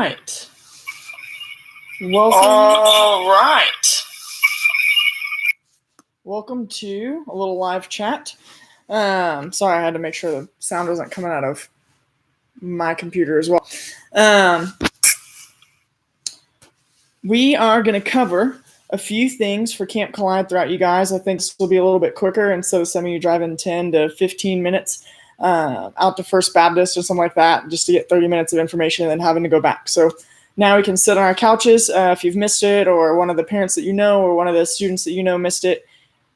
right. Welcome. All right. Welcome to a little live chat. Sorry, I had to make sure the sound wasn't coming out of my computer as well. We are going to cover a few things for Camp Collide throughout you guys. I think this will be a little bit quicker instead of some of you driving 10 to 15 minutes out to First Baptist or something like that just to get 30 minutes of information and then having to go back. So now we can sit on our couches. If you've missed it, or one of the parents that you know, or one of the students that you know missed it,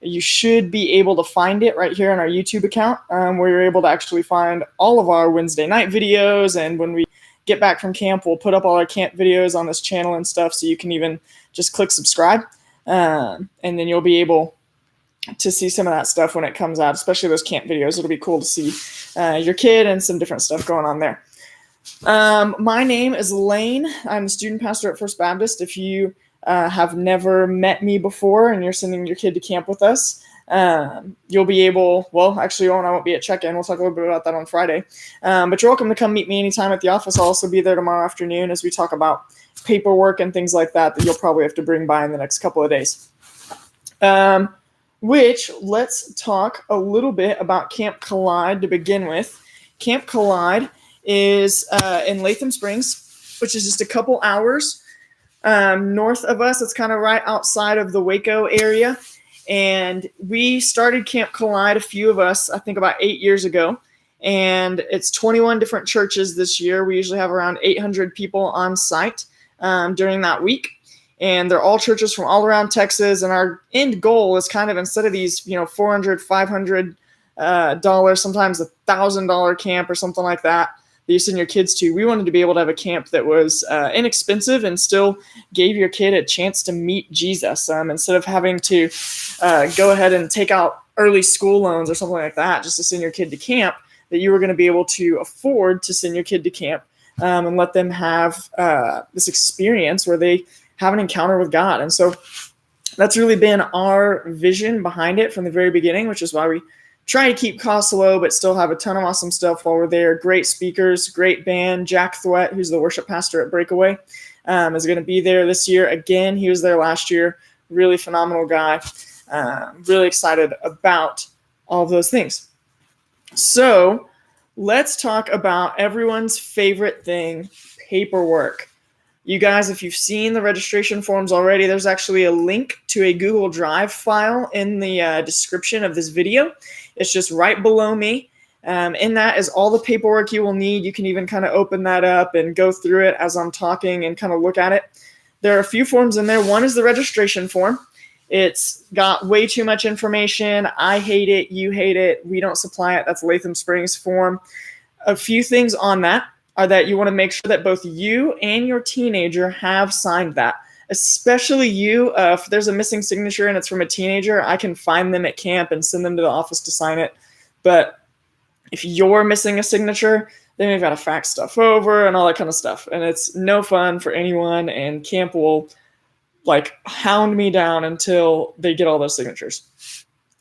you should be able to find it right here on our YouTube account, where you're able to actually find all of our Wednesday night videos. And when we get back from camp, we'll put up all our camp videos on this channel and stuff, so you can even just click subscribe, and then you'll be able to see some of that stuff when it comes out, especially those camp videos. It'll be cool to see your kid and some different stuff going on there. My name is Lane. I'm the student pastor at First Baptist. If you have never met me before and you're sending your kid to camp with us, you'll be able, well, actually, I won't be at check-in. We'll talk a little bit about that on Friday. But you're welcome to come meet me anytime at the office. I'll also be there tomorrow afternoon as we talk about paperwork and things like that you'll probably have to bring by in the next couple of days. Let's talk a little bit about Camp Collide to begin with. Camp Collide is in Latham Springs, which is just a couple hours north of us. It's kind of right outside of the Waco area. And we started Camp Collide, a few of us, I think about 8 years ago. And it's 21 different churches this year. We usually have around 800 people on site during that week. And they're all churches from all around Texas. And our end goal is kind of, instead of these, $400, $500, sometimes $1,000 camp or something like that you send your kids to, we wanted to be able to have a camp that was inexpensive and still gave your kid a chance to meet Jesus. Instead of having to go ahead and take out early school loans or something like that just to send your kid to camp, that you were going to be able to afford to send your kid to camp and let them have this experience where they have an encounter with God. And so that's really been our vision behind it from the very beginning, which is why we try to keep costs low, but still have a ton of awesome stuff while we're there. Great speakers, great band. Jack Thwett, who's the worship pastor at Breakaway, is going to be there this year. Again, he was there last year. Really phenomenal guy. Really excited about all of those things. So let's talk about everyone's favorite thing, paperwork. You guys, if you've seen the registration forms already, there's actually a link to a Google Drive file in the description of this video. It's just right below me. In that is all the paperwork you will need. You can even kind of open that up and go through it as I'm talking and kind of look at it. There are a few forms in there. One is the registration form. It's got way too much information. I hate it. You hate it. We don't supply it. That's Latham Springs form. A few things on that are that you want to make sure that both you and your teenager have signed that. Especially you, if there's a missing signature and it's from a teenager, I can find them at camp and send them to the office to sign it. But if you're missing a signature, then we've got to fax stuff over and all that kind of stuff. And it's no fun for anyone, and camp will hound me down until they get all those signatures.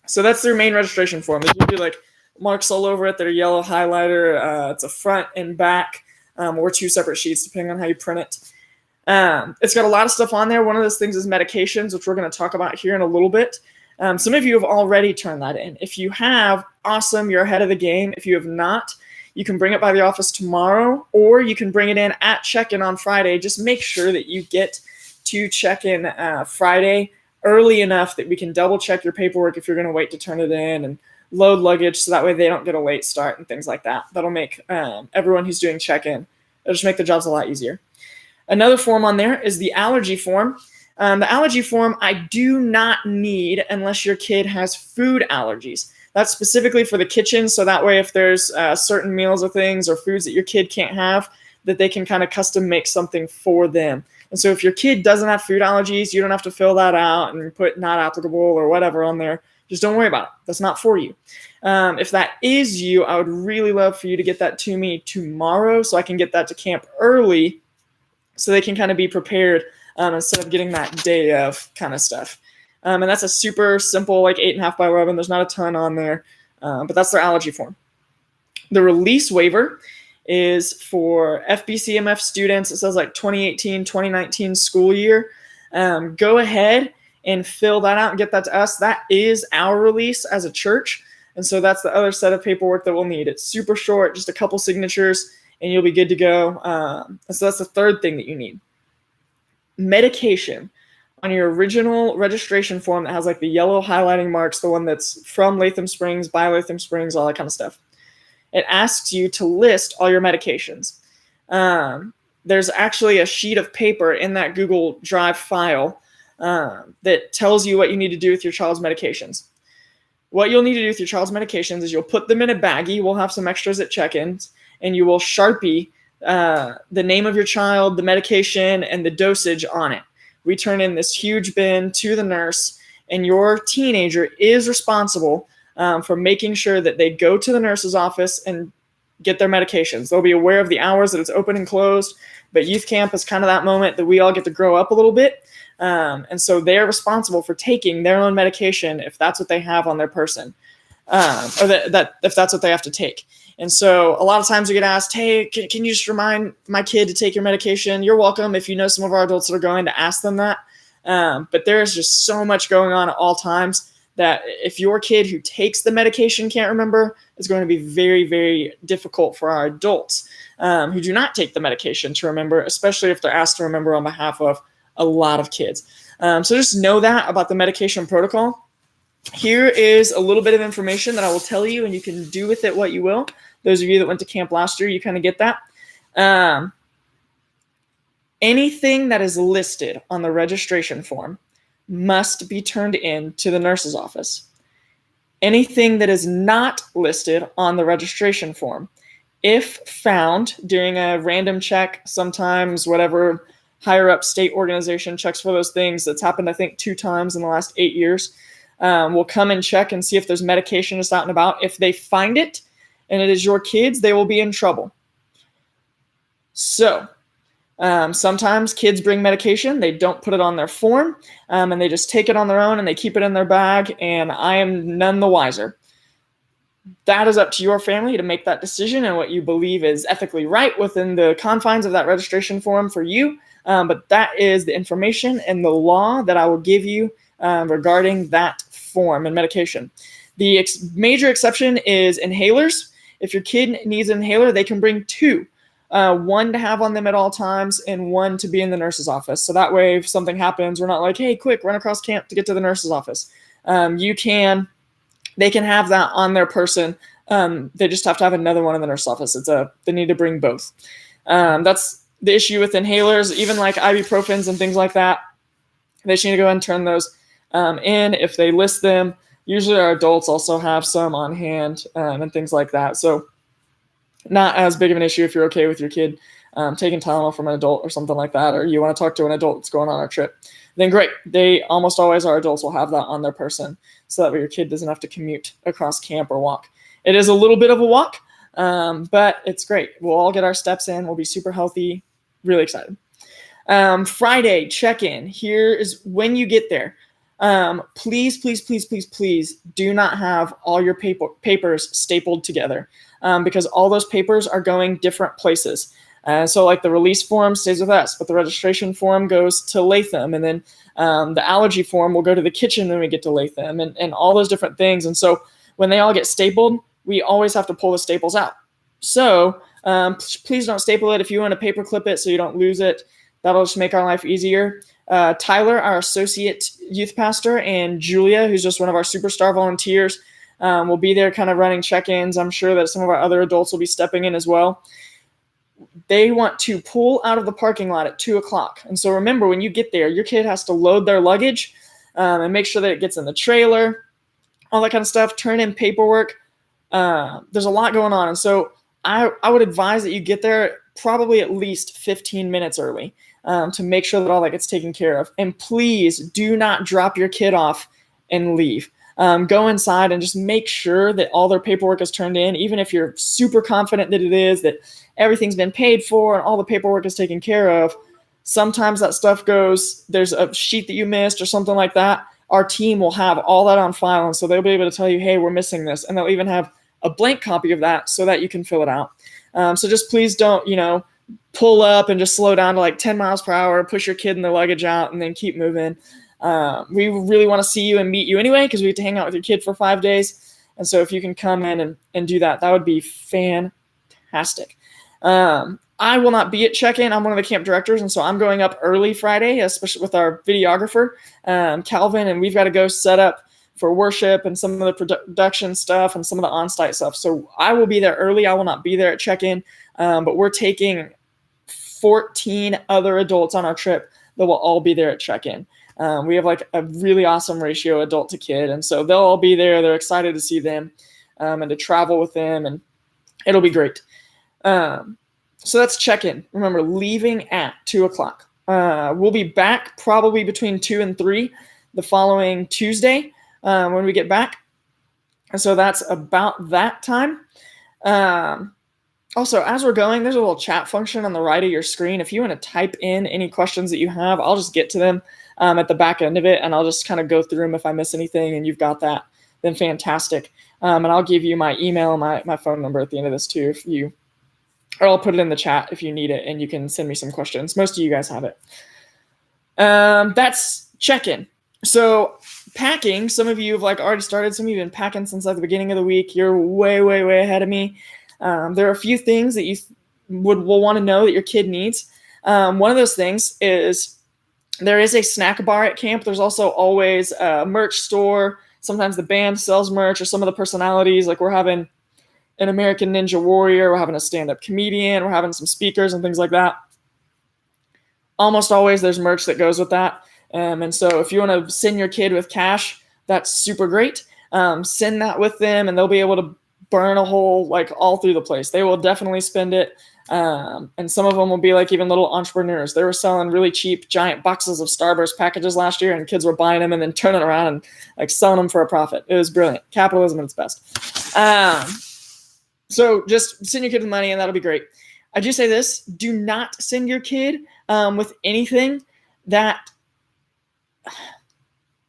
So that's their main registration form. There's usually marks all over it that are yellow highlighter. It's a front and back, or two separate sheets depending on how you print it. It's got a lot of stuff on there. One of those things is medications, which we're going to talk about here in a little bit. Some of you have already turned that in. If you have, awesome, you're ahead of the game. If you have not, you can bring it by the office tomorrow, or you can bring it in at check-in on Friday. Just make sure that you get to check-in Friday early enough that we can double-check your paperwork if you're going to wait to turn it in, and load luggage so that way they don't get a late start and things like that. That'll make everyone who's doing check-in, it'll just make the jobs a lot easier. Another form on there is the allergy form. The allergy form I do not need unless your kid has food allergies. That's specifically for the kitchen, so that way if there's certain meals or things or foods that your kid can't have, that they can kind of custom make something for them. And so if your kid doesn't have food allergies, you don't have to fill that out and put not applicable or whatever on there. Just don't worry about it. That's not for you. If that is you, I would really love for you to get that to me tomorrow so I can get that to camp early so they can kind of be prepared instead of getting that day of kind of stuff. And that's a super simple, 8.5 by 11. There's not a ton on there, but that's their allergy form. The release waiver is for FBCMF students. It says like 2018, 2019 school year. Go ahead and fill that out and get that to us. That is our release as a church. And so that's the other set of paperwork that we'll need. It's super short, just a couple signatures, and you'll be good to go. So that's the third thing that you need. Medication. On your original registration form that has like the yellow highlighting marks, the one that's from Latham Springs, by Latham Springs, all that kind of stuff, it asks you to list all your medications. There's actually a sheet of paper in that Google Drive file that tells you what you need to do with your child's medications. What you'll need to do with your child's medications is you'll put them in a baggie. We'll have some extras at check-ins, and you will Sharpie the name of your child, the medication, and the dosage on it. We turn in this huge bin to the nurse, and your teenager is responsible for making sure that they go to the nurse's office and get their medications. They'll be aware of the hours that it's open and closed, but youth camp is kind of that moment that we all get to grow up a little bit. And so they're responsible for taking their own medication if that's what they have on their person, or that if that's what they have to take. And so a lot of times we get asked, hey, can you just remind my kid to take your medication? You're welcome if you know some of our adults that are going to ask them that. But there's just so much going on at all times that if your kid who takes the medication can't remember, it's going to be very, very difficult for our adults who do not take the medication to remember, especially if they're asked to remember on behalf of a lot of kids. So just know that about the medication protocol. Here is a little bit of information that I will tell you, and you can do with it what you will. Those of you that went to camp last year, you kind of get that. Anything that is listed on the registration form must be turned in to the nurse's office. Anything that is not listed on the registration form, if found during a random check, sometimes whatever higher up state organization checks for those things, that's happened I think 2 times in the last 8 years, we'll come and check and see if there's medication just out and about. If they find it and it is your kids, they will be in trouble. So sometimes kids bring medication, they don't put it on their form, and they just take it on their own and they keep it in their bag, and I am none the wiser. That is up to your family to make that decision and what you believe is ethically right within the confines of that registration form for you. But that is the information and the law that I will give you regarding that form and medication. The major exception is inhalers. If your kid needs an inhaler, they can bring 2. One to have on them at all times and one to be in the nurse's office. So that way, if something happens, we're not like, hey, quick, run across camp to get to the nurse's office. They can have that on their person. They just have to have another one in the nurse's office. They need to bring both. That's the issue with inhalers, even like ibuprofens and things like that. They just need to go and turn those in if they list them. Usually our adults also have some on hand and things like that. So not as big of an issue if you're okay with your kid taking Tylenol from an adult or something like that, or you want to talk to an adult that's going on a trip, then great. They almost always, our adults will have that on their person so that way your kid doesn't have to commute across camp or walk. It is a little bit of a walk, but it's great. We'll all get our steps in. We'll be super healthy. Really excited. Friday, check-in. Here is when you get there. Please do not have all your papers stapled together because all those papers are going different places. So like the release form stays with us, but the registration form goes to Latham, and then the allergy form will go to the kitchen when we get to Latham, and all those different things. And so when they all get stapled, we always have to pull the staples out. So please don't staple it. If you want to paper clip it so you don't lose it, that'll just make our life easier. Tyler, our associate youth pastor, and Julia, who's just one of our superstar volunteers, will be there kind of running check-ins. I'm sure that some of our other adults will be stepping in as well. They want to pull out of the parking lot at 2 o'clock. And so remember, when you get there, your kid has to load their luggage and make sure that it gets in the trailer, all that kind of stuff, turn in paperwork. There's a lot going on. And so I would advise that you get there probably at least 15 minutes early to make sure that all that gets taken care of. And please do not drop your kid off and leave. Go inside and just make sure that all their paperwork is turned in, even if you're super confident that it is, that everything's been paid for and all the paperwork is taken care of. Sometimes that stuff goes, there's a sheet that you missed or something like that. Our team will have all that on file, and so they'll be able to tell you, hey, we're missing this, and they'll even have a blank copy of that so that you can fill it out. So just please don't, pull up and just slow down to like 10 miles per hour, push your kid and their luggage out, and then keep moving. We really want to see you and meet you anyway, because we have to hang out with your kid for 5 days. And so if you can come in and do that, that would be fantastic. I will not be at check-in. I'm one of the camp directors, and so I'm going up early Friday, especially with our videographer, Calvin, and we've got to go set up for worship and some of the production stuff and some of the on-site stuff. So I will be there early. I will not be there at check-in, but we're taking 14 other adults on our trip that will all be there at check-in. We have like a really awesome ratio adult to kid, and so they'll all be there. They're excited to see them and to travel with them, and it'll be great. So that's check-in. Remember, leaving at 2:00. We'll be back probably between 2 and 3 the following Tuesday when we get back. And so that's about that time. Also, as we're going, there's a little chat function on the right of your screen. If you want to type in any questions that you have, I'll just get to them at the back end of it, and I'll just kind of go through them if I miss anything and you've got that, then fantastic. And I'll give you my email and my phone number at the end of this too, or I'll put it in the chat if you need it, and you can send me some questions. Most of you guys have it. That's check-in. So packing, some of you have like already started. Some of you have been packing since like the beginning of the week. You're way, way, way ahead of me. There are a few things that you will want to know that your kid needs. One of those things is there is a snack bar at camp. There's also always a merch store. Sometimes the band sells merch, or some of the personalities. Like we're having an American Ninja Warrior, we're having a stand-up comedian, we're having some speakers and things like that. Almost always there's merch that goes with that. And so if you want to send your kid with cash, that's super great. Send that with them, and they'll be able to burn a hole like all through the place. They will definitely spend it. And some of them will be like even little entrepreneurs. They were selling really cheap giant boxes of Starburst packages last year, and kids were buying them and then turning around and like selling them for a profit. It was brilliant. Capitalism at its best. So just send your kid the money, and that'll be great. I do say this: do not send your kid with anything that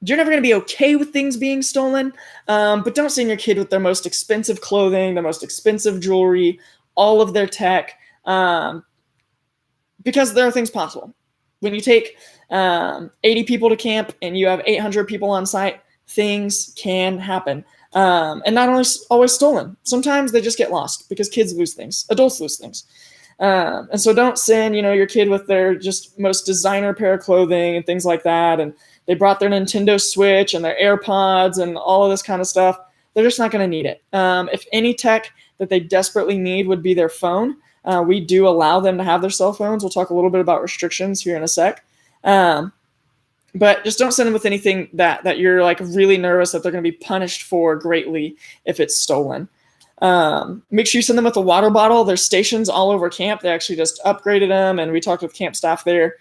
you're never going to be okay with things being stolen, but don't send your kid with their most expensive clothing, their most expensive jewelry, all of their tech, because there are things possible. When you take 80 people to camp and you have 800 people on site, things can happen. And not always stolen. Sometimes they just get lost because kids lose things. Adults lose things. And so don't send, your kid with their just most designer pair of clothing and things like that. And they brought their Nintendo Switch and their AirPods and all of this kind of stuff. They're just not going to need it. If any tech that they desperately need would be their phone, we do allow them to have their cell phones. We'll talk a little bit about restrictions here in a sec. But just don't send them with anything that you're like really nervous that they're going to be punished for greatly if it's stolen. Make sure you send them with a water bottle. There's stations all over camp. They actually just upgraded them, and we talked with camp staff there.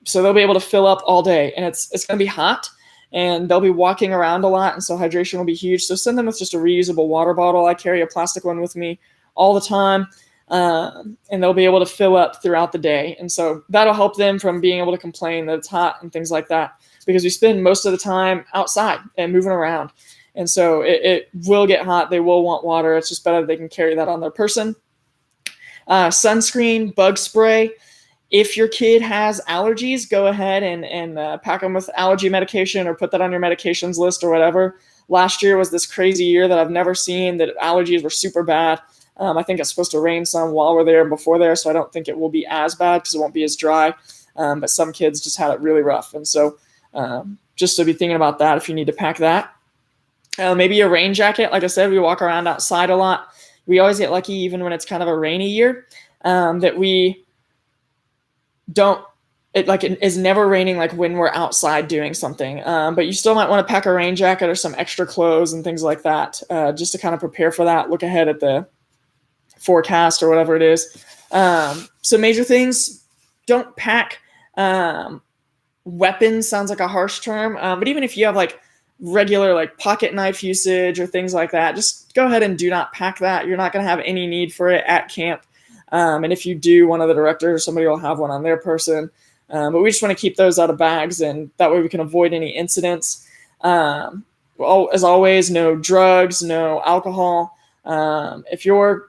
So they'll be able to fill up all day, and it's going to be hot, and they'll be walking around a lot, and so hydration will be huge. So send them with just a reusable water bottle. I carry a plastic one with me all the time. And they'll be able to fill up throughout the day. And so that'll help them from being able to complain that it's hot and things like that, because we spend most of the time outside and moving around. And so it will get hot. They will want water. It's just better that they can carry that on their person. Sunscreen, bug spray. If your kid has allergies, go ahead and pack them with allergy medication, or put that on your medications list or whatever. Last year was this crazy year that I've never seen, that allergies were super bad. I think it's supposed to rain some while we're there and before there, so I don't think it will be as bad because it won't be as dry. But some kids just had it really rough. And so just to be thinking about that if you need to pack that. Maybe a rain jacket. Like I said, we walk around outside a lot. We always get lucky, even when it's kind of a rainy year, that we don't, it is never raining like when we're outside doing something. But you still might want to pack a rain jacket or some extra clothes and things like that, just to kind of prepare for that. Look ahead at the forecast or whatever it is. So major things: don't pack weapons. Sounds like a harsh term, but even if you have like regular like pocket knife usage or things like that, just go ahead and do not pack that. You're not going to have any need for it at camp. And if you do, one of the directors or somebody will have one on their person. But we just want to keep those out of bags, and that way we can avoid any incidents. As always, no drugs, no alcohol. If you're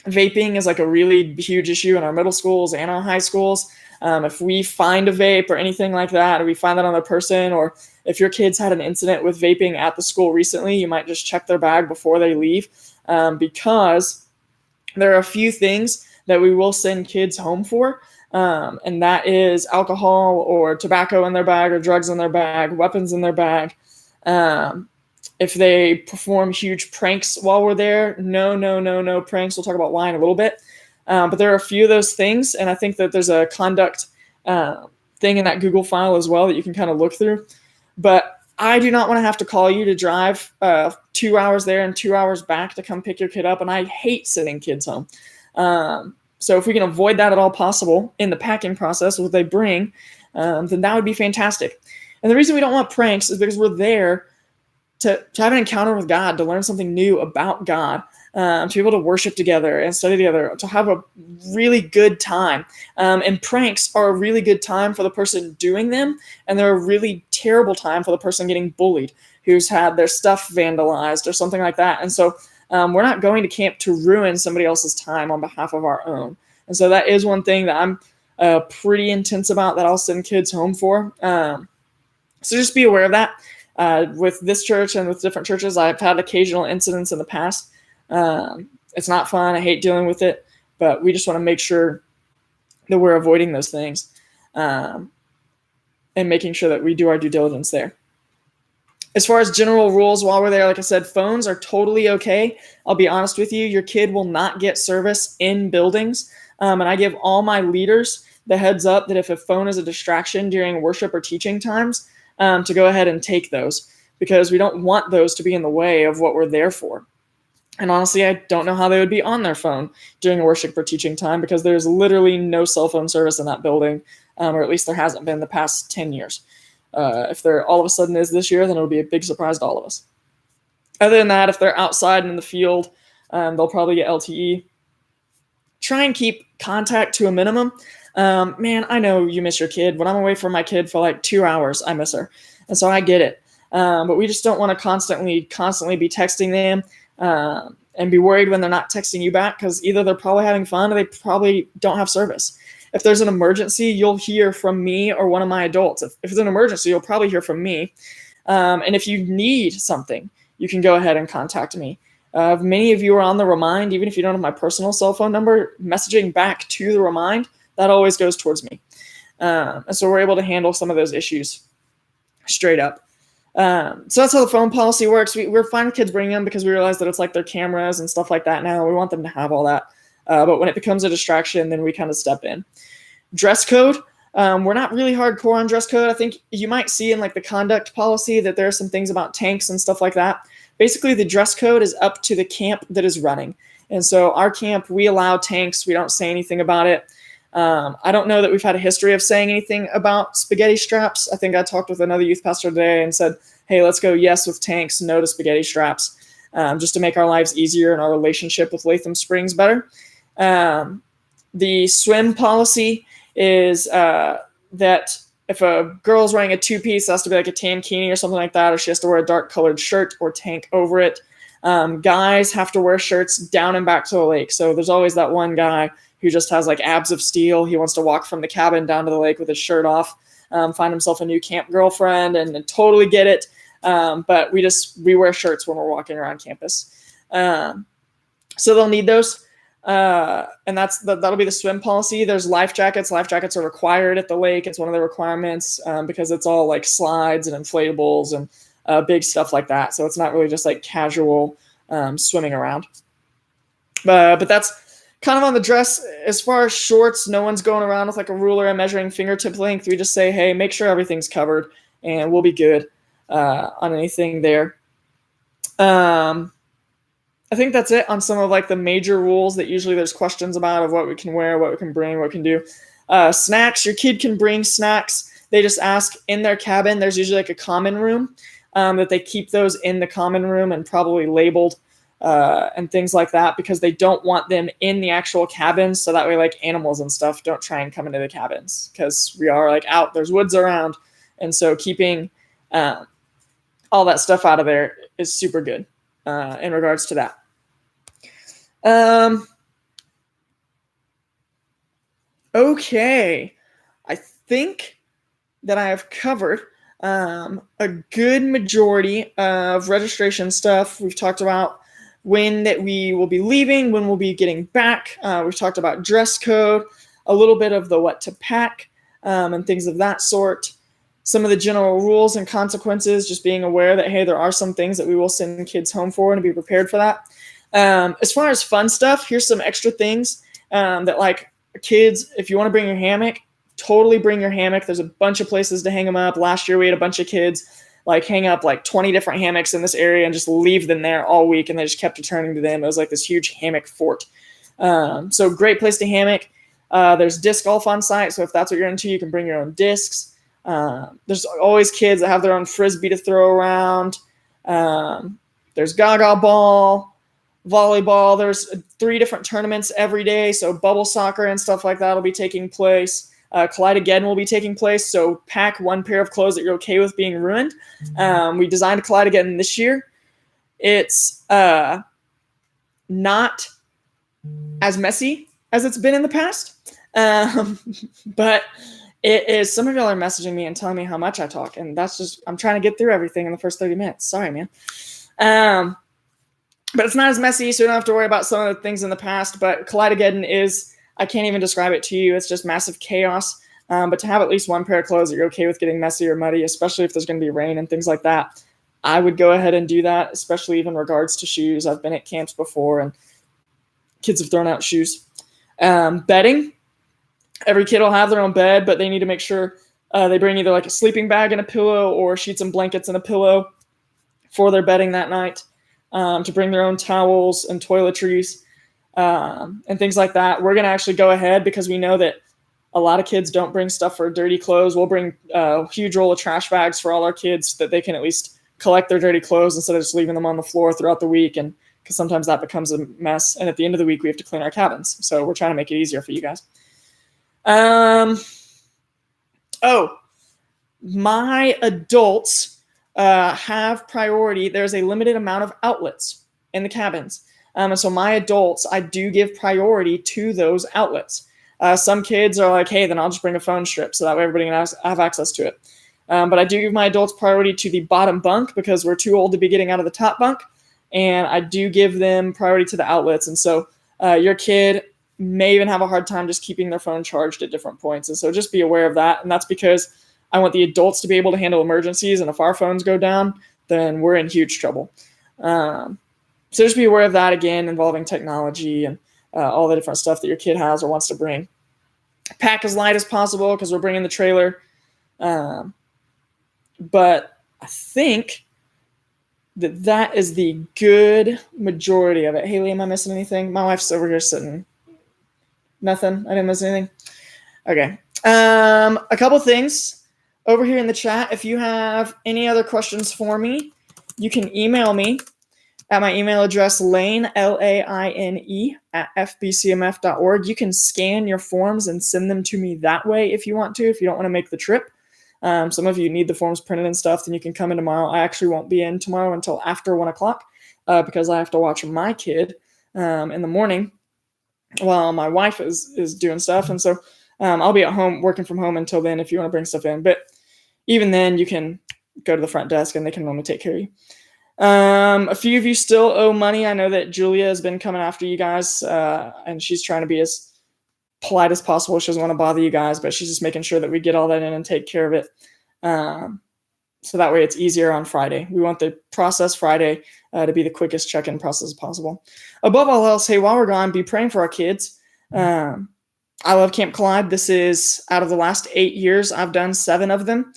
Vaping is like a really huge issue in our middle schools and our high schools. If we find a vape or anything like that, or we find that on a person, or if your kids had an incident with vaping at the school recently, you might just check their bag before they leave, because there are a few things that we will send kids home for, and that is alcohol or tobacco in their bag or drugs in their bag, weapons in their bag. If they perform huge pranks while we're there, no pranks. We'll talk about why in a little bit. But there are a few of those things, and I think that there's a conduct thing in that Google file as well that you can kind of look through. But I do not want to have to call you to drive 2 hours there and 2 hours back to come pick your kid up, and I hate sending kids home. So if we can avoid that at all possible in the packing process, what they bring, then that would be fantastic. And the reason we don't want pranks is because we're there to have an encounter with God, to learn something new about God, to be able to worship together and study together, to have a really good time. And pranks are a really good time for the person doing them, and they're a really terrible time for the person getting bullied, who's had their stuff vandalized or something like that. And so we're not going to camp to ruin somebody else's time on behalf of our own. And so that is one thing that I'm pretty intense about, that I'll send kids home for. So just be aware of that. With this church and with different churches, I've had occasional incidents in the past. It's not fun. I hate dealing with it, but we just want to make sure that we're avoiding those things, and making sure that we do our due diligence there. As far as general rules while we're there, like I said, phones are totally okay. I'll be honest with you, your kid will not get service in buildings. And I give all my leaders the heads up that if a phone is a distraction during worship or teaching times, to go ahead and take those, because we don't want those to be in the way of what we're there for. And honestly, I don't know how they would be on their phone during worship or teaching time, because there's literally no cell phone service in that building, or at least there hasn't been the past 10 years. If there all of a sudden is this year, then it'll be a big surprise to all of us. Other than that, if they're outside and in the field, they'll probably get LTE. Try and keep contact to a minimum. Man, I know you miss your kid. When I'm away from my kid for like 2 hours, I miss her. And so I get it. But we just don't want to constantly be texting them, and be worried when they're not texting you back, because either they're probably having fun or they probably don't have service. If there's an emergency, you'll hear from me or one of my adults. If it's an emergency, you'll probably hear from me. And if you need something, you can go ahead and contact me. If many of you are on the Remind, even if you don't have my personal cell phone number, messaging back to the Remind, that always goes towards me. And so we're able to handle some of those issues straight up. So that's how the phone policy works. We're fine with kids bringing them because we realize that it's like their cameras and stuff like that now. We want them to have all that. But when it becomes a distraction, then we kind of step in. Dress code. We're not really hardcore on dress code. I think you might see in like the conduct policy that there are some things about tanks and stuff like that. Basically, the dress code is up to the camp that is running. And so our camp, we allow tanks. We don't say anything about it. I don't know that we've had a history of saying anything about spaghetti straps. I think I talked with another youth pastor today and said, hey, let's go yes with tanks, no to spaghetti straps, just to make our lives easier and our relationship with Latham Springs better. The swim policy is that if a girl's wearing a two-piece, it has to be like a tankini or something like that, or she has to wear a dark-colored shirt or tank over it. Guys have to wear shirts down and back to the lake. So there's always that one guy who just has like abs of steel. He wants to walk from the cabin down to the lake with his shirt off, find himself a new camp girlfriend, and totally get it. But we wear shirts when we're walking around campus. So they'll need those. And that'll be the swim policy. There's life jackets. Life jackets are required at the lake. It's one of the requirements, because it's all like slides and inflatables and big stuff like that. So it's not really just like casual swimming around. But that's kind of on the dress. As far as shorts, no one's going around with like a ruler and measuring fingertip length. We just say, hey, make sure everything's covered, and we'll be good on anything there. I think that's it on some of like the major rules that usually there's questions about, of what we can wear, what we can bring, what we can do. Snacks, your kid can bring snacks. They just ask in their cabin. There's usually like a common room that they keep those in the common room and probably labeled and things like that, because they don't want them in the actual cabins. So that way, like animals and stuff don't try and come into the cabins, because we are like out, there's woods around. And so keeping all that stuff out of there is super good in regards to that. Okay. I think that I have covered a good majority of registration stuff. We've talked about when that we will be leaving, when we'll be getting back. We've talked about dress code, a little bit of the what to pack, and things of that sort. Some of the general rules and consequences, just being aware that, hey, there are some things that we will send kids home for and be prepared for that. As far as fun stuff, here's some extra things that, like, kids, if you want to bring your hammock, totally bring your hammock. There's a bunch of places to hang them up. Last year we had a bunch of kids like hang up like 20 different hammocks in this area and just leave them there all week, and they just kept returning to them. It was like this huge hammock fort. So great place to hammock. There's disc golf on site, so if that's what you're into, you can bring your own discs. There's always kids that have their own frisbee to throw around. There's gaga ball, volleyball. There's 3 different tournaments every day, so bubble soccer and stuff like that will be taking place. Collide Again will be taking place, so pack one pair of clothes that you're okay with being ruined. We designed Collide Again this year. It's not as messy as it's been in the past, but it is. Some of y'all are messaging me and telling me how much I talk, and that's just, I'm trying to get through everything in the first 30 minutes. Sorry, man. But it's not as messy, so you don't have to worry about some of the things in the past. But Collide Again is, I can't even describe it to you. It's just massive chaos. But to have at least one pair of clothes that you're okay with getting messy or muddy, especially if there's going to be rain and things like that, I would go ahead and do that, especially even in regards to shoes. I've been at camps before, and kids have thrown out shoes. Bedding. Every kid will have their own bed, but they need to make sure they bring either like a sleeping bag and a pillow or sheets and blankets and a pillow for their bedding that night, to bring their own towels and toiletries and things like that. We're going to actually go ahead, because we know that a lot of kids don't bring stuff for dirty clothes. We'll bring a huge roll of trash bags for all our kids so that they can at least collect their dirty clothes instead of just leaving them on the floor throughout the week, and because sometimes that becomes a mess. And at the end of the week, we have to clean our cabins. So we're trying to make it easier for you guys. My adults have priority. There's a limited amount of outlets in the cabins. And so my adults, I do give priority to those outlets. Some kids are like, hey, then I'll just bring a phone strip so that way everybody can have access to it. But I do give my adults priority to the bottom bunk because we're too old to be getting out of the top bunk. And I do give them priority to the outlets. And so your kid may even have a hard time just keeping their phone charged at different points. And so just be aware of that. And that's because I want the adults to be able to handle emergencies. And if our phones go down, then we're in huge trouble. So just be aware of that, again, involving technology and all the different stuff that your kid has or wants to bring. Pack as light as possible because we're bringing the trailer. But I think that is the good majority of it. Haley, am I missing anything? My wife's over here sitting. Nothing? I didn't miss anything? Okay. A couple things over here in the chat. If you have any other questions for me, you can email me at my email address, Laine, Laine, at fbcmf.org. You can scan your forms and send them to me that way if you want to, if you don't want to make the trip. Some of you need the forms printed and stuff, then you can come in tomorrow. I actually won't be in tomorrow until after 1 o'clock because I have to watch my kid in the morning while my wife is doing stuff. And so I'll be at home working from home until then if you want to bring stuff in. But even then, you can go to the front desk and they can normally take care of you. A few of you still owe money. I know that Julia has been coming after you guys, and she's trying to be as polite as possible. She doesn't want to bother you guys, but she's just making sure that we get all that in and take care of it. So that way it's easier on Friday. We want the process Friday to be the quickest check-in process possible. Above all else, hey, while we're gone, be praying for our kids. I love Camp Collide. This is, out of the last 8 years, I've done 7 of them.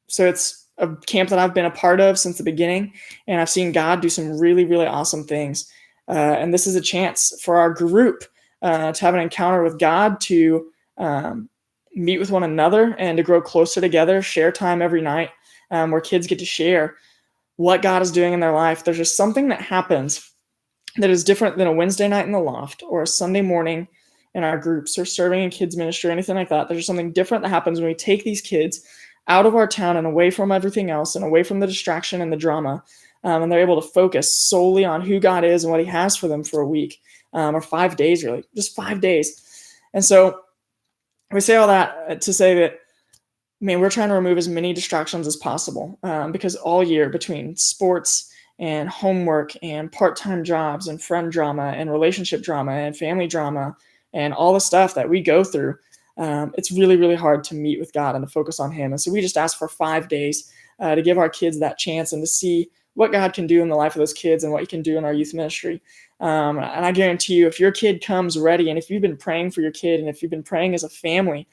So it's a camp that I've been a part of since the beginning, and I've seen God do some really, really awesome things. And this is a chance for our group to have an encounter with God, to meet with one another and to grow closer together, share time every night, where kids get to share what God is doing in their life. There's just something that happens that is different than a Wednesday night in the loft or a Sunday morning in our groups or serving in kids ministry or anything like that. There's just something different that happens when we take these kids out of our town and away from everything else and away from the distraction and the drama. And they're able to focus solely on who God is and what he has for them for a week, or 5 days, really, just 5 days. And so we say all that to say that, man, we're trying to remove as many distractions as possible, because all year between sports and homework and part-time jobs and friend drama and relationship drama and family drama and all the stuff that we go through, it's really, really hard to meet with God and to focus on Him. And so we just ask for 5 days to give our kids that chance and to see what God can do in the life of those kids and what He can do in our youth ministry. And I guarantee you, if your kid comes ready, and if you've been praying for your kid, and if you've been praying as a family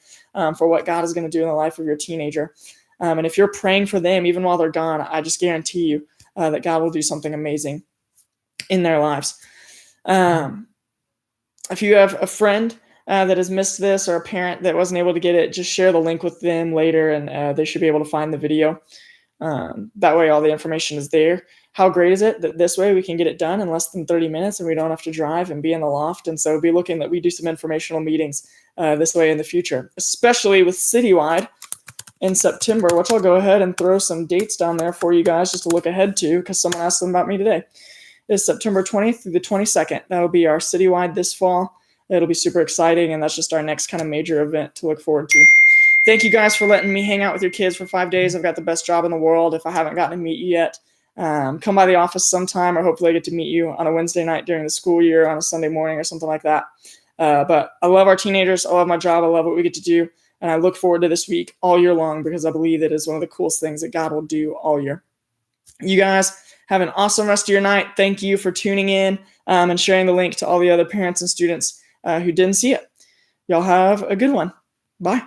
for what God is going to do in the life of your teenager, and if you're praying for them even while they're gone, I just guarantee you that God will do something amazing in their lives. If you have a friend that has missed this, or a parent that wasn't able to get it, just share the link with them later, and they should be able to find the video. That way all the information is there. How great is it that this way we can get it done in less than 30 minutes and we don't have to drive and be in the loft? And so be looking that we do some informational meetings this way in the future, especially with CityWide in September, which I'll go ahead and throw some dates down there for you guys just to look ahead to, because someone asked them about me today. It's September 20th through the 22nd. That'll be our CityWide this fall. It'll be super exciting, and that's just our next kind of major event to look forward to. Thank you guys for letting me hang out with your kids for 5 days. I've got the best job in the world. If I haven't gotten to meet you yet, come by the office sometime, or hopefully I get to meet you on a Wednesday night during the school year, on a Sunday morning or something like that. But I love our teenagers. I love my job. I love what we get to do. And I look forward to this week all year long, because I believe it is one of the coolest things that God will do all year. You guys have an awesome rest of your night. Thank you for tuning in and sharing the link to all the other parents and students who didn't see it. Y'all have a good one. Bye.